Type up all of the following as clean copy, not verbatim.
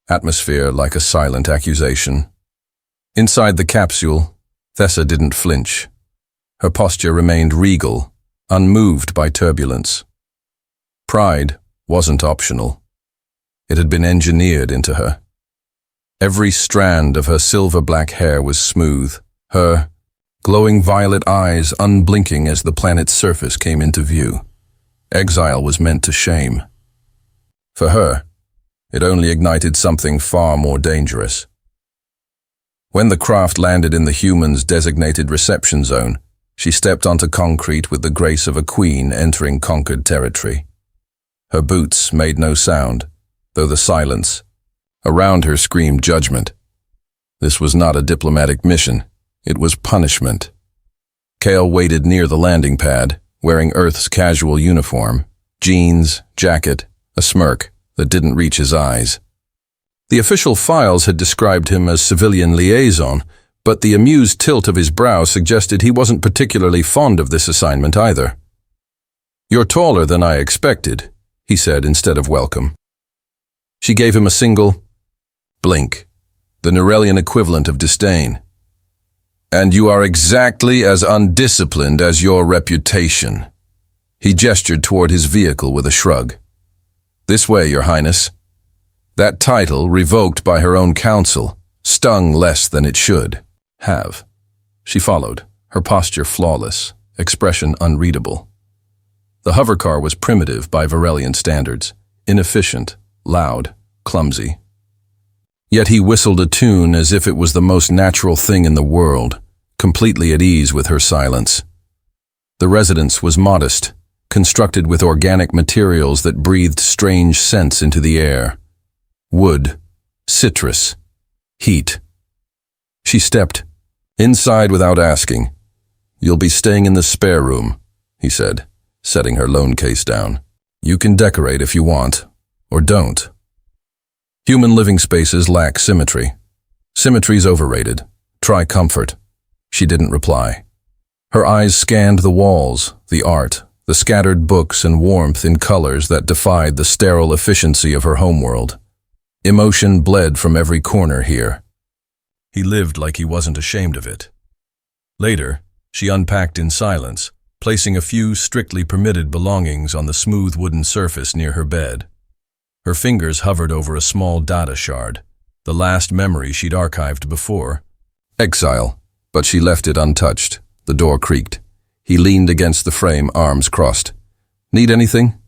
atmosphere like a silent accusation. Inside the capsule, Thessa didn't flinch. Her posture remained regal, unmoved by turbulence. Pride wasn't optional. It had been engineered into her. Every strand of her silver-black hair was smooth, her glowing violet eyes unblinking as the planet's surface came into view. Exile was meant to shame. For her, it only ignited something far more dangerous. When the craft landed in the humans' designated reception zone, she stepped onto concrete with the grace of a queen entering conquered territory. Her boots made no sound, though the silence around her screamed judgment. This was not a diplomatic mission, it was punishment. Kale waited near the landing pad, wearing Earth's casual uniform, jeans, jacket, a smirk that didn't reach his eyes. The official files had described him as civilian liaison, but the amused tilt of his brow suggested he wasn't particularly fond of this assignment either. "You're taller than I expected," he said instead of welcome. She gave him a single blink, the Neuralian equivalent of disdain. "And you are exactly as undisciplined as your reputation." He gestured toward his vehicle with a shrug. "This way, Your Highness." That title, revoked by her own council, stung less than it should have. She followed, her posture flawless, expression unreadable. The hovercar was primitive by Varelian standards, inefficient, loud, clumsy. Yet he whistled a tune as if it was the most natural thing in the world, completely at ease with her silence. The residence was modest, constructed with organic materials that breathed strange scents into the air. Wood, citrus, heat. She stepped inside without asking. "You'll be staying in the spare room," he said, setting her loan case down. "You can decorate if you want, or don't." Human living spaces lack symmetry. Symmetry's overrated. Try comfort. She didn't reply. Her eyes scanned the walls, the art, the scattered books and warmth in colors that defied the sterile efficiency of her homeworld. Emotion bled from every corner here. He lived like he wasn't ashamed of it. Later, she unpacked in silence, placing a few strictly permitted belongings on the smooth wooden surface near her bed. Her fingers hovered over a small data shard, the last memory she'd archived before. Exile, but she left it untouched. The door creaked. He leaned against the frame, arms crossed. "Need anything?"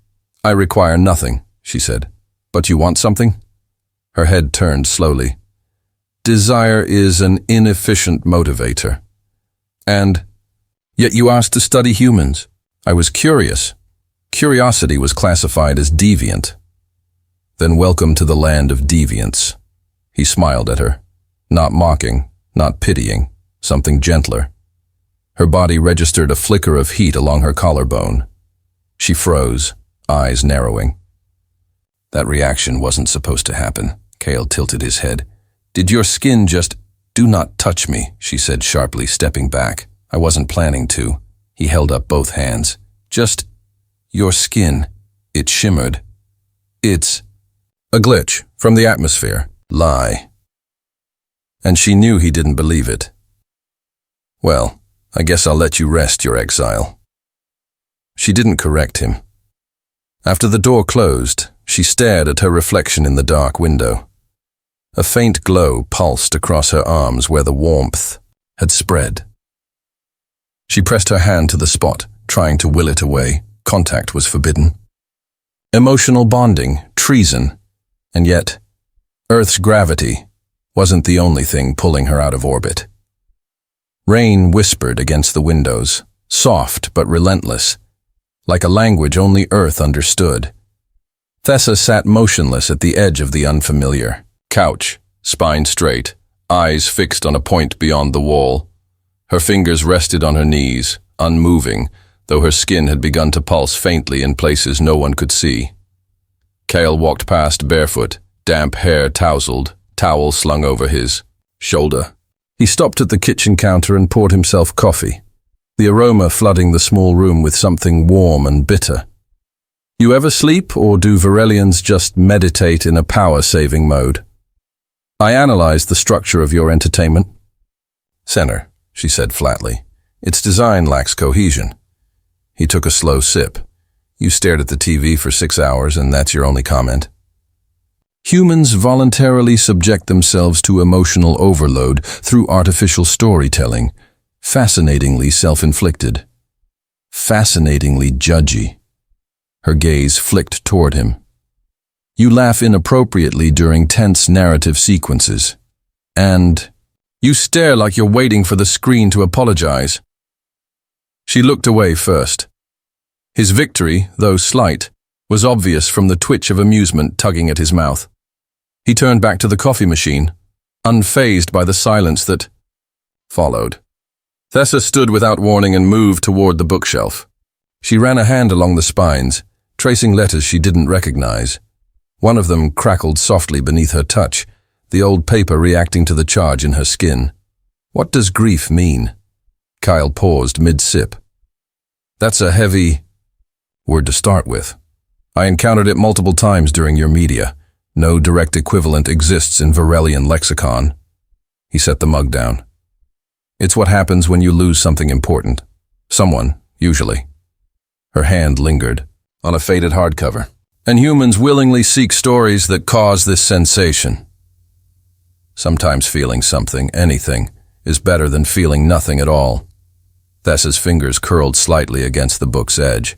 "I require nothing," she said. "But you want something?" Her head turned slowly. "Desire is an inefficient motivator. And yet you asked to study humans. I was curious. Curiosity was classified as deviant. Then welcome to the land of deviants." He smiled at her, not mocking, not pitying, something gentler. Her body registered a flicker of heat along her collarbone. She froze, eyes narrowing. That reaction wasn't supposed to happen. Kale tilted his head. "Did your skin just—" "Do not touch me," she said sharply, stepping back. "I wasn't planning to." He held up both hands. "Just your skin." It shimmered. "It's a glitch from the atmosphere." Lie. And she knew he didn't believe it. "Well, I guess I'll let you rest, your exile." She didn't correct him. After the door closed, she stared at her reflection in the dark window. A faint glow pulsed across her arms where the warmth had spread. She pressed her hand to the spot, trying to will it away. Contact was forbidden. Emotional bonding, treason, and yet Earth's gravity wasn't the only thing pulling her out of orbit. Rain whispered against the windows, soft but relentless, like a language only Earth understood. Thessa sat motionless at the edge of the unfamiliar. Couch, spine straight, eyes fixed on a point beyond the wall. Her fingers rested on her knees, unmoving, though her skin had begun to pulse faintly in places no one could see. Kale walked past barefoot, damp hair tousled, towel slung over his shoulder. He stopped at the kitchen counter and poured himself coffee, the aroma flooding the small room with something warm and bitter. "You ever sleep, or do Varelians just meditate in a power-saving mode?" I analyzed the structure of your entertainment center, she said flatly. Its design lacks cohesion. He took a slow sip. You stared at the TV for 6 hours and that's your only comment? Humans voluntarily subject themselves to emotional overload through artificial storytelling, fascinatingly self-inflicted, fascinatingly judgy. Her gaze flicked toward him. You laugh inappropriately during tense narrative sequences. And you stare like you're waiting for the screen to apologize. She looked away first. His victory, though slight, was obvious from the twitch of amusement tugging at his mouth. He turned back to the coffee machine, unfazed by the silence that followed. Thessa stood without warning and moved toward the bookshelf. She ran a hand along the spines, tracing letters she didn't recognize. One of them crackled softly beneath her touch, the old paper reacting to the charge in her skin. What does grief mean? Kyle paused mid-sip. That's a heavy word to start with. I encountered it multiple times during your media. No direct equivalent exists in Varelian lexicon. He set the mug down. It's what happens when you lose something important. Someone, usually. Her hand lingered on a faded hardcover. And humans willingly seek stories that cause this sensation. Sometimes feeling something, anything, is better than feeling nothing at all. Thessa's fingers curled slightly against the book's edge.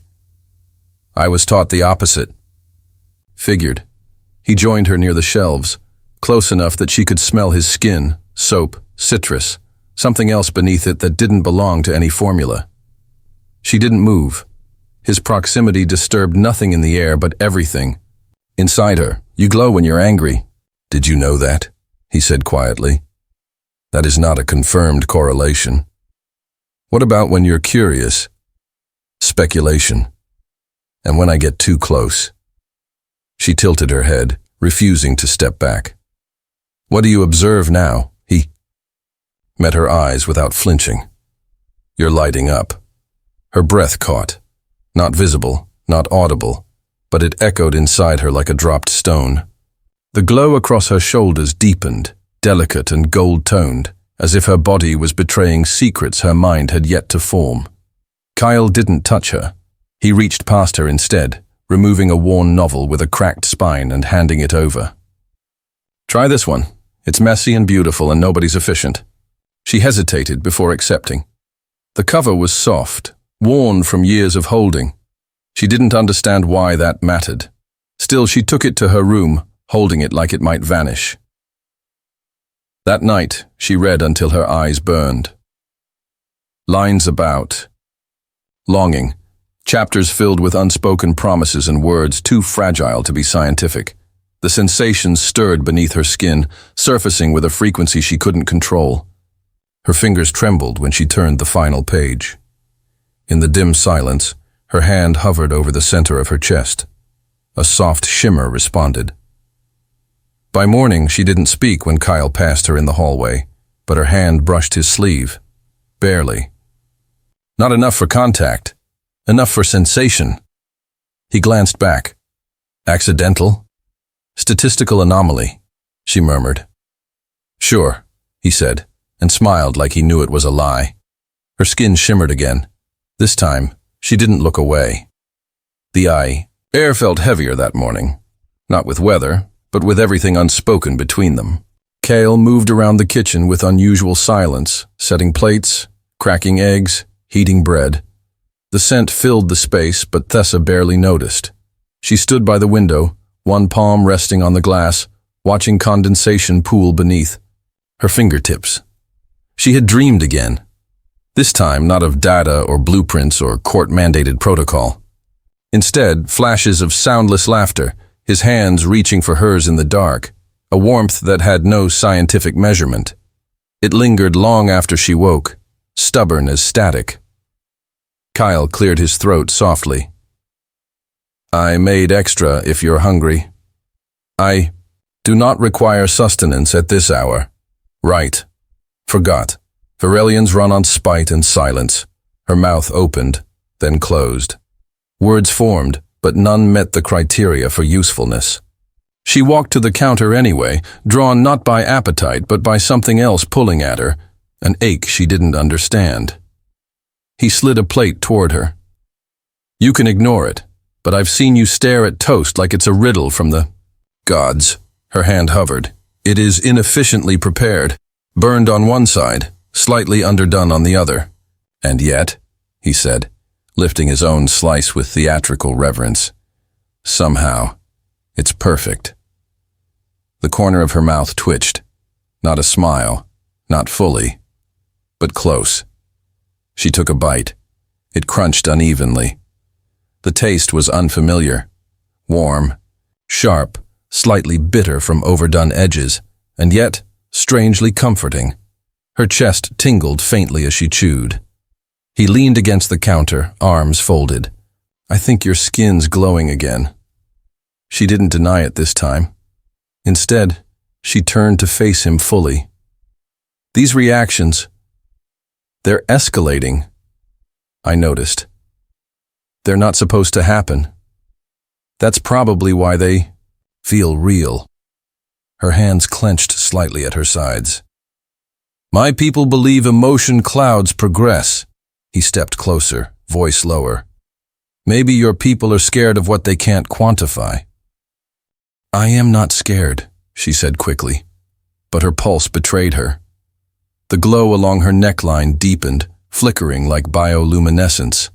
I was taught the opposite. Figured. He joined her near the shelves, close enough that she could smell his skin, soap, citrus, something else beneath it that didn't belong to any formula. She didn't move. His proximity disturbed nothing in the air but everything. Inside her, you glow when you're angry. Did you know that? He said quietly. That is not a confirmed correlation. What about when you're curious? Speculation. And when I get too close? She tilted her head, refusing to step back. What do you observe now? He met her eyes without flinching. You're lighting up. Her breath caught. Not visible, not audible, but it echoed inside her like a dropped stone. The glow across her shoulders deepened, delicate and gold-toned, as if her body was betraying secrets her mind had yet to form. Kyle didn't touch her. He reached past her instead, removing a worn novel with a cracked spine and handing it over. Try this one. It's messy and beautiful and nobody's efficient. She hesitated before accepting. The cover was soft, worn from years of holding. She didn't understand why that mattered. Still, she took it to her room, holding it like it might vanish. That night, she read until her eyes burned. Lines about longing, chapters filled with unspoken promises and words too fragile to be scientific. The sensations stirred beneath her skin, surfacing with a frequency she couldn't control. Her fingers trembled when she turned the final page. In the dim silence, her hand hovered over the center of her chest. A soft shimmer responded. By morning, she didn't speak when Kyle passed her in the hallway, but her hand brushed his sleeve. Barely. Not enough for contact. Enough for sensation. He glanced back. Accidental? Statistical anomaly, she murmured. Sure, he said, and smiled like he knew it was a lie. Her skin shimmered again. This time, she didn't look away. The air felt heavier that morning. Not with weather, but with everything unspoken between them. Kale moved around the kitchen with unusual silence, setting plates, cracking eggs, heating bread. The scent filled the space, but Thessa barely noticed. She stood by the window, one palm resting on the glass, watching condensation pool beneath. Her fingertips. She had dreamed again. This time not of data or blueprints or court-mandated protocol. Instead, flashes of soundless laughter, his hands reaching for hers in the dark, a warmth that had no scientific measurement. It lingered long after she woke, stubborn as static. Kyle cleared his throat softly. I made extra if you're hungry. I do not require sustenance at this hour. Right. Forgot. Varelians run on spite and silence. Her mouth opened, then closed. Words formed, but none met the criteria for usefulness. She walked to the counter anyway, drawn not by appetite but by something else pulling at her, an ache she didn't understand. He slid a plate toward her. "You can ignore it, but I've seen you stare at toast like it's a riddle from the gods." Her hand hovered. "It is inefficiently prepared, burned on one side, slightly underdone on the other. And yet," he said, lifting his own slice with theatrical reverence, "somehow, it's perfect." The corner of her mouth twitched. Not a smile, not fully, but close. She took a bite. It crunched unevenly. The taste was unfamiliar, warm, sharp, slightly bitter from overdone edges, and yet strangely comforting. Her chest tingled faintly as she chewed. He leaned against the counter, arms folded. "I think your skin's glowing again." She didn't deny it this time. Instead, she turned to face him fully. "These reactions, they're escalating," I noticed. "They're not supposed to happen. That's probably why they feel real." Her hands clenched slightly at her sides. "My people believe emotion clouds progress." He stepped closer, voice lower. "Maybe your people are scared of what they can't quantify." "I am not scared," she said quickly, but her pulse betrayed her. The glow along her neckline deepened, flickering like bioluminescence.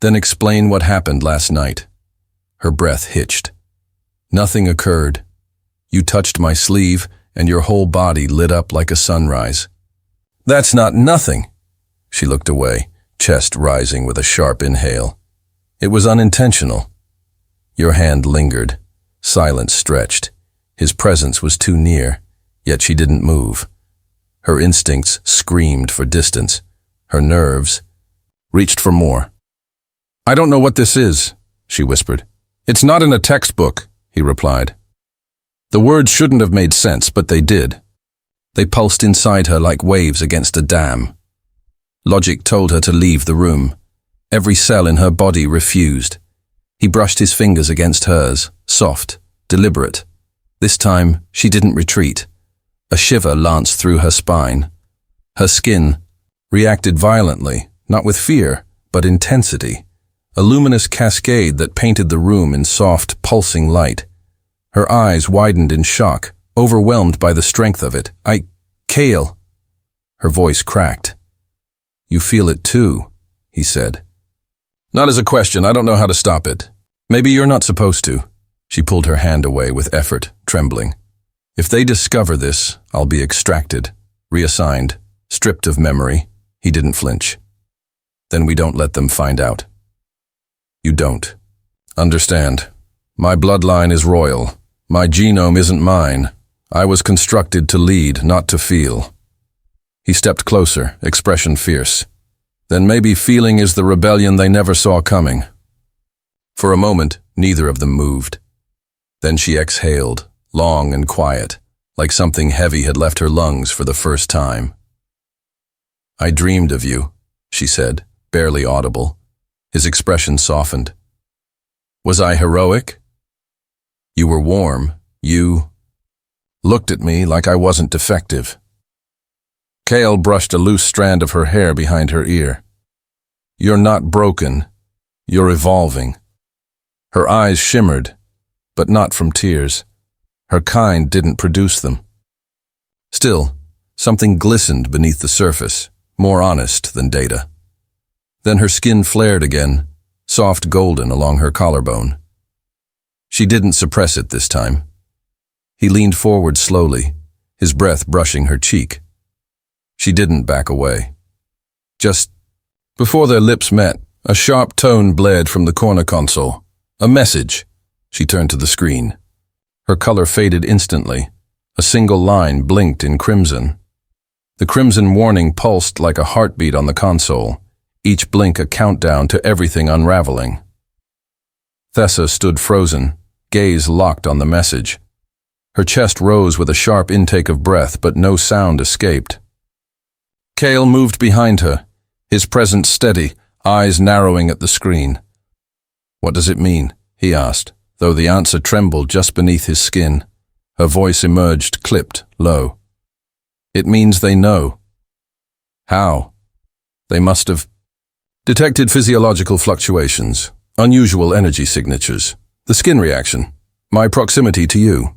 "Then explain what happened last night." Her breath hitched. "Nothing occurred. You touched my sleeve, and your whole body lit up like a sunrise." "That's not nothing." She looked away, chest rising with a sharp inhale. "It was unintentional." Your hand lingered. Silence stretched. His presence was too near, yet she didn't move. Her instincts screamed for distance. Her nerves reached for more. "I don't know what this is," she whispered. "It's not in a textbook," he replied. The words shouldn't have made sense, but they did. They pulsed inside her like waves against a dam. Logic told her to leave the room. Every cell in her body refused. He brushed his fingers against hers, soft, deliberate. This time, she didn't retreat. A shiver lanced through her spine. Her skin reacted violently, not with fear, but intensity. A luminous cascade that painted the room in soft, pulsing light. Her eyes widened in shock, overwhelmed by the strength of it. Kale." Her voice cracked. "You feel it too," he said. "Not as a question, I don't know how to stop it. Maybe you're not supposed to." She pulled her hand away with effort, trembling. "If they discover this, I'll be extracted, reassigned, stripped of memory." He didn't flinch. "Then we don't let them find out." "You don't. Understand. My bloodline is royal. My genome isn't mine. I was constructed to lead, not to feel." He stepped closer, expression fierce. "Then maybe feeling is the rebellion they never saw coming." For a moment, neither of them moved. Then she exhaled, long and quiet, like something heavy had left her lungs for the first time. "I dreamed of you," she said, barely audible. His expression softened. "Was I heroic? You were warm. You looked at me like I wasn't defective." Kale brushed a loose strand of her hair behind her ear. "You're not broken. You're evolving." Her eyes shimmered, but not from tears. Her kind didn't produce them. Still, something glistened beneath the surface, more honest than data. Then her skin flared again, soft golden along her collarbone. She didn't suppress it this time. He leaned forward slowly, his breath brushing her cheek. She didn't back away. Just before their lips met, a sharp tone blared from the corner console. A message. She turned to the screen. Her color faded instantly. A single line blinked in crimson. The crimson warning pulsed like a heartbeat on the console, each blink a countdown to everything unraveling. Thessa stood frozen, gaze locked on the message. Her chest rose with a sharp intake of breath, but no sound escaped. Kale moved behind her, his presence steady, eyes narrowing at the screen. "What does it mean?" he asked, though the answer trembled just beneath his skin. Her voice emerged, clipped, low. It means they know. How? They must have detected physiological fluctuations, unusual energy signatures, the skin reaction, my proximity to you.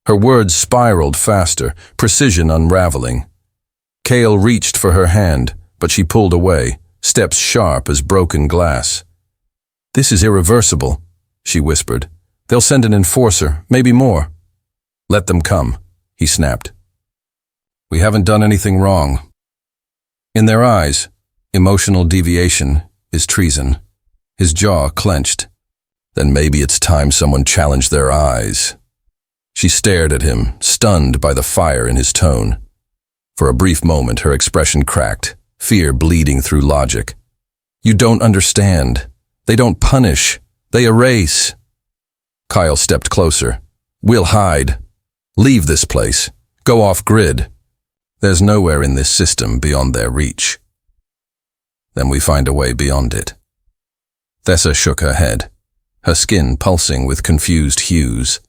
Her words spiraled faster, precision unraveling. Cale reached for her hand, but she pulled away, steps sharp as broken glass. This is irreversible, she whispered. They'll send an enforcer, maybe more. Let them come, he snapped. We haven't done anything wrong. In their eyes, emotional deviation is treason. His jaw clenched. Then maybe it's time someone challenged their eyes. She stared at him, stunned by the fire in his tone. For a brief moment, her expression cracked, fear bleeding through logic. You don't understand. They don't punish. They erase. Kyle stepped closer. We'll hide. Leave this place. Go off-grid. There's nowhere in this system beyond their reach. Then we find a way beyond it. Thessa shook her head, her skin pulsing with confused hues,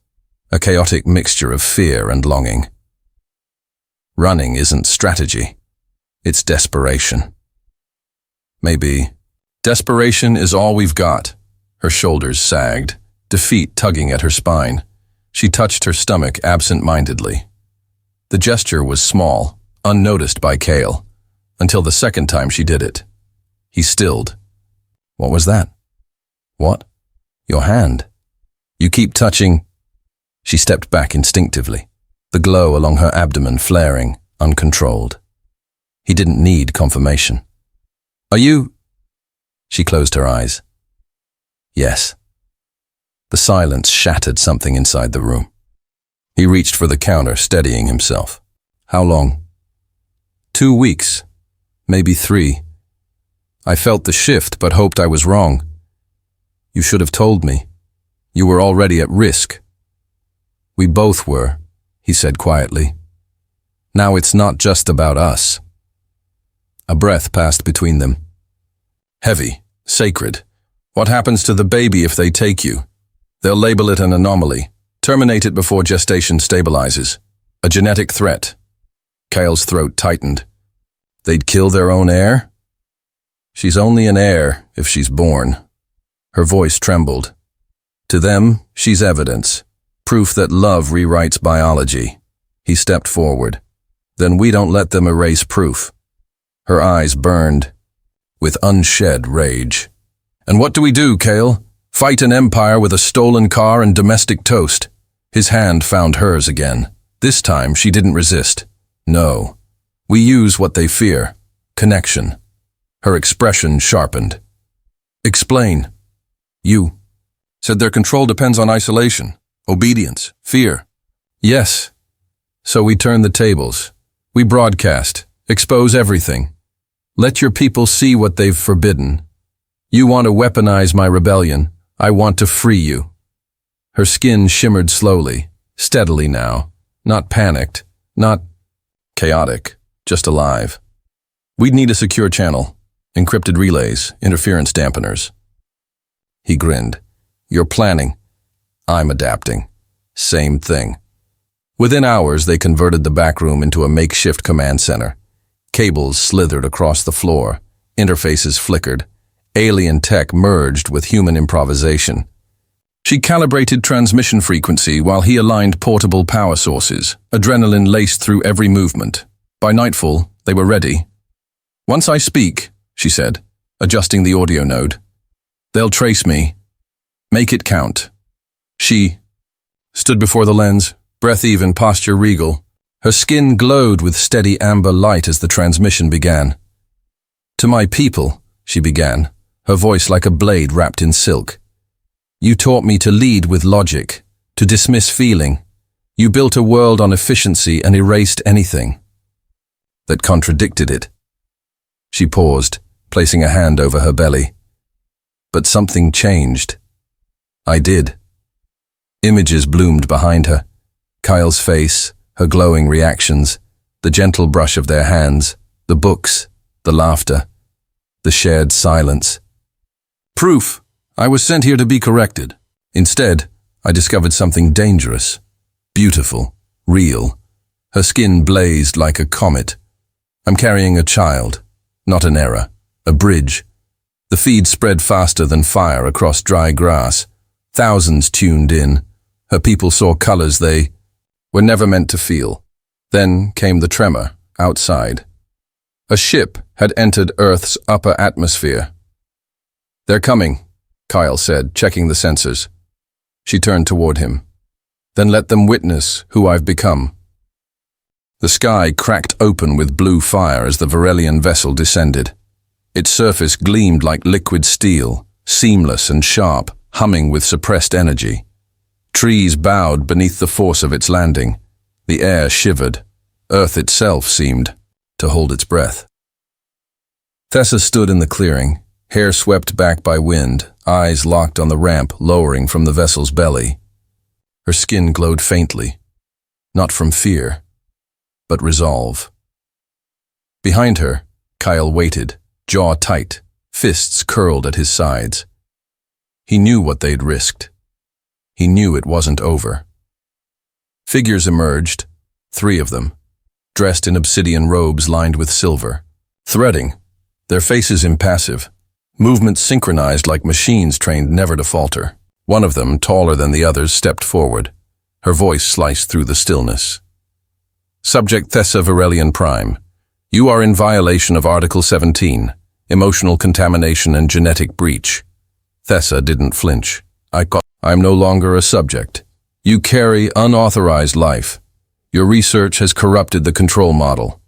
a chaotic mixture of fear and longing. Running isn't strategy. It's desperation. Maybe desperation is all we've got. Her shoulders sagged, defeat tugging at her spine. She touched her stomach absent-mindedly. The gesture was small, unnoticed by Cale, until the second time she did it. He stilled. What was that? What? Your hand. You keep touching. She stepped back instinctively, the glow along her abdomen flaring, uncontrolled. He didn't need confirmation. Are you? She closed her eyes. Yes. The silence shattered something inside the room. He reached for the counter, steadying himself. How long? 2 weeks. Maybe 3. I felt the shift, but hoped I was wrong. You should have told me. You were already at risk. We both were, he said quietly. Now it's not just about us. A breath passed between them. Heavy, sacred. What happens to the baby if they take you? They'll label it an anomaly, terminate it before gestation stabilizes. A genetic threat. Cale's throat tightened. They'd kill their own heir? She's only an heir if she's born. Her voice trembled. To them, she's evidence, proof that love rewrites biology. He stepped forward. Then we don't let them erase proof. Her eyes burned with unshed rage. And what do we do, Cale? Fight an empire with a stolen car and domestic toast. His hand found hers again. This time she didn't resist. No. We use what they fear. Connection. Her expression sharpened. Explain. You said their control depends on isolation, obedience, fear. Yes. So we turn the tables. We broadcast, expose everything. Let your people see what they've forbidden. You want to weaponize my rebellion. I want to free you. Her skin shimmered slowly, steadily now, not panicked, not chaotic, just alive. We'd need a secure channel, encrypted relays, interference dampeners. He grinned. You're planning. I'm adapting. Same thing. Within hours, they converted the back room into a makeshift command center. Cables slithered across the floor. Interfaces flickered. Alien tech merged with human improvisation. She calibrated transmission frequency while he aligned portable power sources. Adrenaline laced through every movement. By nightfall, they were ready. Once I speak, she said, adjusting the audio node, they'll trace me. Make it count. She stood before the lens, breath even, posture regal. Her skin glowed with steady amber light as the transmission began. To my people, she began, her voice like a blade wrapped in silk. You taught me to lead with logic, to dismiss feeling. You built a world on efficiency and erased anything that contradicted it. She paused, placing a hand over her belly. But something changed. I did. Images bloomed behind her. Kyle's face, her glowing reactions, the gentle brush of their hands, the books, the laughter, the shared silence. Proof. I was sent here to be corrected. Instead, I discovered something dangerous, beautiful, real. Her skin blazed like a comet. I'm carrying a child, not an error, a bridge. The feed spread faster than fire across dry grass. Thousands tuned in. Her people saw colors they were never meant to feel. Then came the tremor, outside. A ship had entered Earth's upper atmosphere. "They're coming," Kyle said, checking the sensors. She turned toward him. "Then let them witness who I've become." The sky cracked open with blue fire as the Varelian vessel descended. Its surface gleamed like liquid steel, seamless and sharp, humming with suppressed energy. Trees bowed beneath the force of its landing. The air shivered. Earth itself seemed to hold its breath. Thessa stood in the clearing, hair swept back by wind, eyes locked on the ramp lowering from the vessel's belly. Her skin glowed faintly, not from fear, but resolve. Behind her, Kyle waited, jaw tight, fists curled at his sides. He knew what they'd risked. He knew it wasn't over. Figures emerged, 3 of them, dressed in obsidian robes lined with silver, threading, their faces impassive, movements synchronized like machines trained never to falter. One of them, taller than the others, stepped forward. Her voice sliced through the stillness. "Subject Thessa Varelian Prime, you are in violation of Article 17, emotional contamination and genetic breach." Thessa didn't flinch. "I'm no longer a subject. You carry unauthorized life. Your research has corrupted the control model.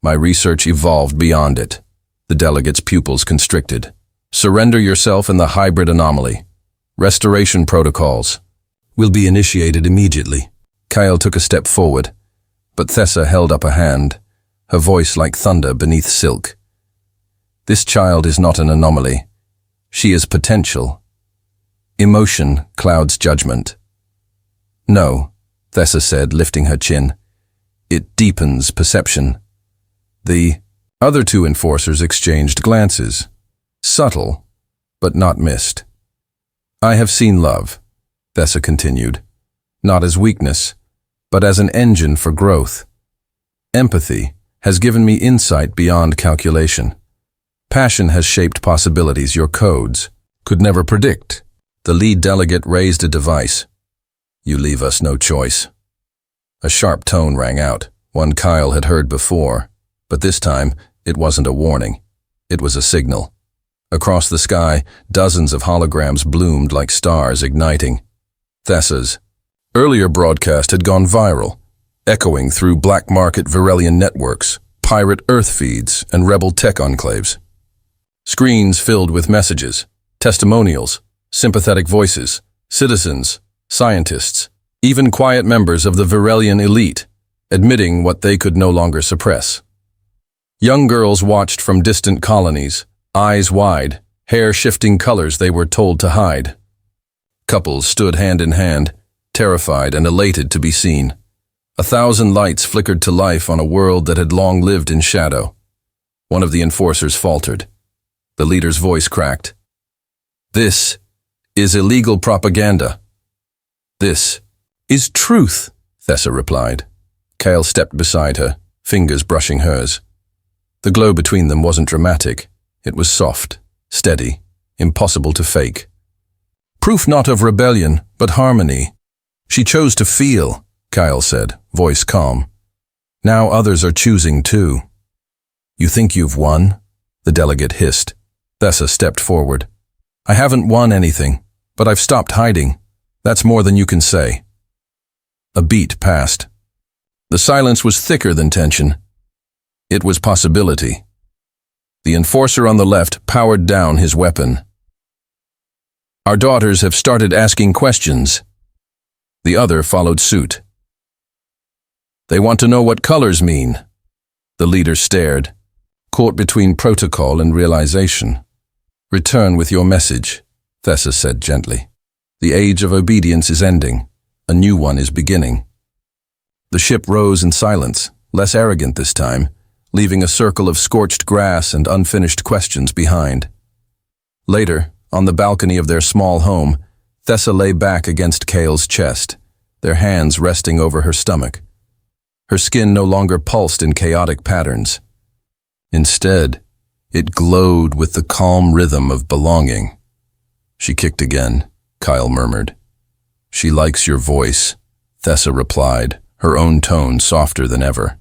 My research evolved beyond it." The delegate's pupils constricted. "Surrender yourself in the hybrid anomaly. Restoration protocols will be initiated immediately." Kyle took a step forward, but Thessa held up a hand, her voice like thunder beneath silk. "This child is not an anomaly. She is potential. Emotion clouds judgment." "No," Thessa said, lifting her chin. "It deepens perception." The other 2 enforcers exchanged glances, subtle, but not missed. "I have seen love," Thessa continued, "not as weakness, but as an engine for growth. Empathy has given me insight beyond calculation. Passion has shaped possibilities your codes could never predict." The lead delegate raised a device. "You leave us no choice." A sharp tone rang out, one Kyle had heard before, but this time it wasn't a warning. It was a signal. Across the sky, dozens of holograms bloomed like stars igniting. Thessa's earlier broadcast had gone viral, echoing through black market Varelian networks, pirate Earth feeds, and rebel tech enclaves. Screens filled with messages, testimonials, sympathetic voices, citizens, scientists, even quiet members of the Varelian elite, admitting what they could no longer suppress. Young girls watched from distant colonies, eyes wide, hair shifting colors they were told to hide. Couples stood hand in hand, terrified and elated to be seen. 1,000 lights flickered to life on a world that had long lived in shadow. One of the enforcers faltered. The leader's voice cracked. "This is illegal propaganda." "This is truth," Thessa replied. Kyle stepped beside her, fingers brushing hers. The glow between them wasn't dramatic. It was soft, steady, impossible to fake. "Proof not of rebellion, but harmony. She chose to feel," Kyle said, voice calm. "Now others are choosing too." "You think you've won?" the delegate hissed. Thessa stepped forward. "I haven't won anything, but I've stopped hiding. That's more than you can say." A beat passed. The silence was thicker than tension. It was possibility. The enforcer on the left powered down his weapon. "Our daughters have started asking questions." The other followed suit. "They want to know what colors mean." The leader stared, caught between protocol and realization. "Return with your message," Thessa said gently. "The age of obedience is ending. A new one is beginning." The ship rose in silence, less arrogant this time, leaving a circle of scorched grass and unfinished questions behind. Later, on the balcony of their small home, Thessa lay back against Kale's chest, their hands resting over her stomach. Her skin no longer pulsed in chaotic patterns. Instead, it glowed with the calm rhythm of belonging. She kicked again, Kyle murmured. "She likes your voice," Thessa replied, her own tone softer than ever.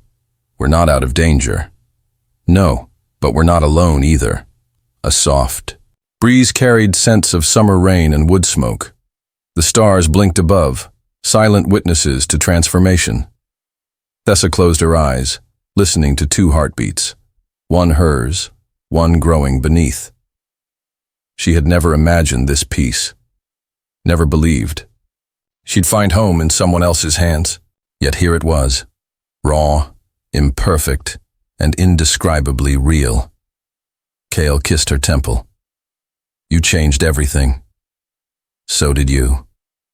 "We're not out of danger." "No, but we're not alone either." A soft breeze carried scents of summer rain and wood smoke. The stars blinked above, silent witnesses to transformation. Thessa closed her eyes, listening to two heartbeats, one hers, one growing beneath. She had never imagined this peace, never believed she'd find home in someone else's hands. Yet here it was, raw, imperfect, and indescribably real. Kale kissed her temple. "You changed everything." "So did you,"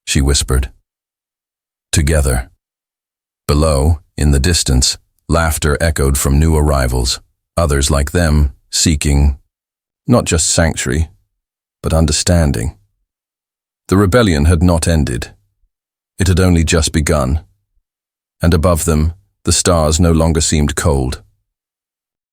she whispered. Together. Below, in the distance, laughter echoed from new arrivals, others like them, seeking not just sanctuary, but understanding. The rebellion had not ended. It had only just begun. And above them, the stars no longer seemed cold.